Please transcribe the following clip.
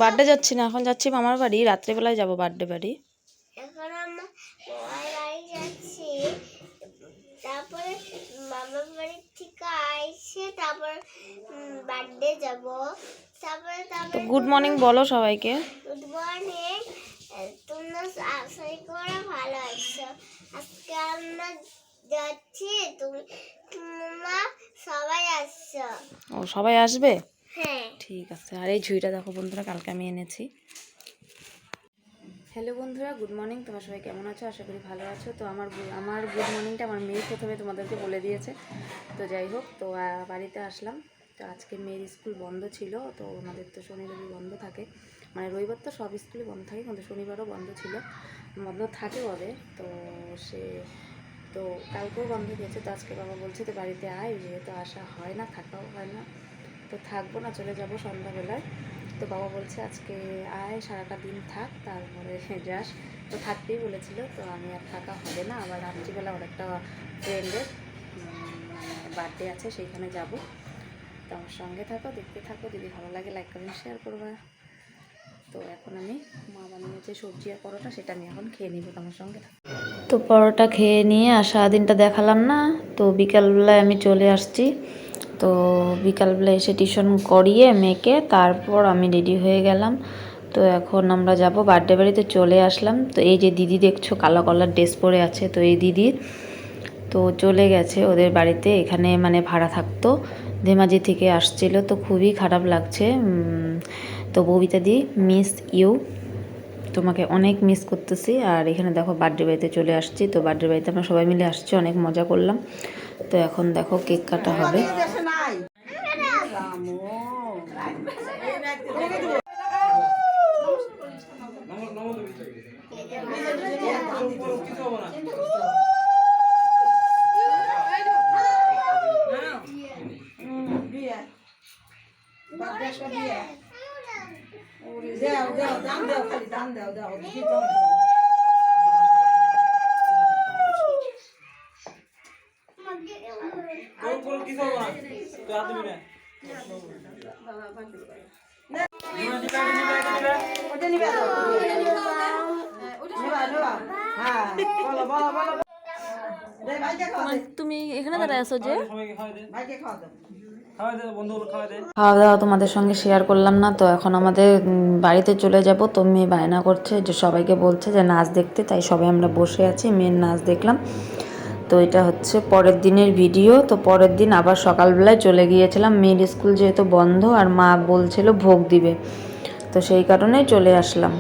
Birthday যাচ্ছি না, এখন যাচ্ছি মামার বাড়ি, রাত্রেবেলায় যাবো বার্থডে বাড়ি। এখন আমরা মামার বাড়ি যাচ্ছি, তারপরে মামার বাড়ি থেকে আইসে তারপর বার্থডে যাব। তারপরে গুড মর্নিং বলো সবাইকে। Good morning. তোমরা আশা করে ভালো আছো। আজকে আমরা যাচ্ছি, তোমরা সবাই আসছো। ও সবাই আসবে? হ্যাঁ ঠিক আছে। আর এই ঝুড়িটা দেখো বন্ধুরা, কালকে আমি এনেছি। হ্যালো বন্ধুরা, গুড মর্নিং। তোমরা সবাই কেমন আছো? আশা করি ভালো আছো। তো আমার গুড মর্নিংটা আমার মেয়ে প্রথমে তোমাদেরকে বলে দিয়েছে। তো যাই হোক, তো বাড়িতে আসলাম। তো আজকে মেয়ের স্কুল বন্ধ ছিল, তো আমাদের তো শনি রবি বন্ধ থাকে, মানে রবিবার তো সব স্কুলে বন্ধ থাকে, কিন্তু শনিবারও বন্ধ ছিল, বন্ধ থাকে ওদের। তো কালকেও বন্ধ দিয়েছে। তো আজকে বাবা বলছে তো বাড়িতে আয়, যেহেতু আসা হয় না, থাকাও হয় না, তো থাকবো না, চলে যাব সন্ধ্যাবেলায়। তো বাবা বলছে আজকে আয়, সারাটা দিন থাক, তারপরে যাস। তো থাকতেই বলেছিল, তো আমি আর থাকা হবে না। আবার রাত্রিবেলা ওর একটা ফ্রেন্ডের বার্থডে আছে, সেইখানে যাব। তো আমার সঙ্গে থাকো, দেখতে থাকো, যদি ভালো লাগে লাইক কমেন্ট শেয়ার করবা। তো এখন আমি মা বানিয়েছে সবজি আর পরোটা, সেটা আমি এখন খেয়ে নিব, তোমার সঙ্গে থাকো। তো পরোটা খেয়ে নিয়ে আর সারাদিনটা দেখালাম না, তো বিকালবেলায় আমি চলে আসছি। তো বিকালবেলা এসে টিউশন করিয়ে মেয়েকে তারপর আমি রেডি হয়ে গেলাম। তো এখন আমরা যাব বার্থডে বাড়িতে, চলে আসলাম। তো এই যে দিদি দেখছো কালো কালার ড্রেস পরে আছে, তো এই দিদি তো চলে গেছে ওদের বাড়িতে, এখানে মানে ভাড়া থাকতো, ধেমাজি থেকে আসছিল। তো খুবই খারাপ লাগছে। তো ববিতা দি মিস ইউ, তোমাকে অনেক মিস করতেছি। আর এখানে দেখো বার্থডে বাড়িতে চলে আসছি। তো বার্থডে বাড়িতে আমরা সবাই মিলে আসছি, অনেক মজা করলাম। তো এখন দেখো কেক কাটা হবে। তুমি এখানে দাঁড়ায় আছো যে? খাওয়া দাওয়া তোমাদের সঙ্গে শেয়ার করলাম না। তো এখন আমাদের বাড়িতে চলে যাব। তো মেয়ে বায়না করছে যে সবাইকে বলছে যে নাচ দেখতে, তাই সবাই আমরা বসে আছি, মেয়ের নাচ দেখলাম। তো এটা হচ্ছে পরের দিনের ভিডিও। তো পরের দিন আবার সকালবেলায় চলে গিয়েছিলাম, মেয়ের স্কুল যেহেতু বন্ধ আর মা বলছিল ভোগ দিবে, তো সেই কারণেই চলে আসলাম।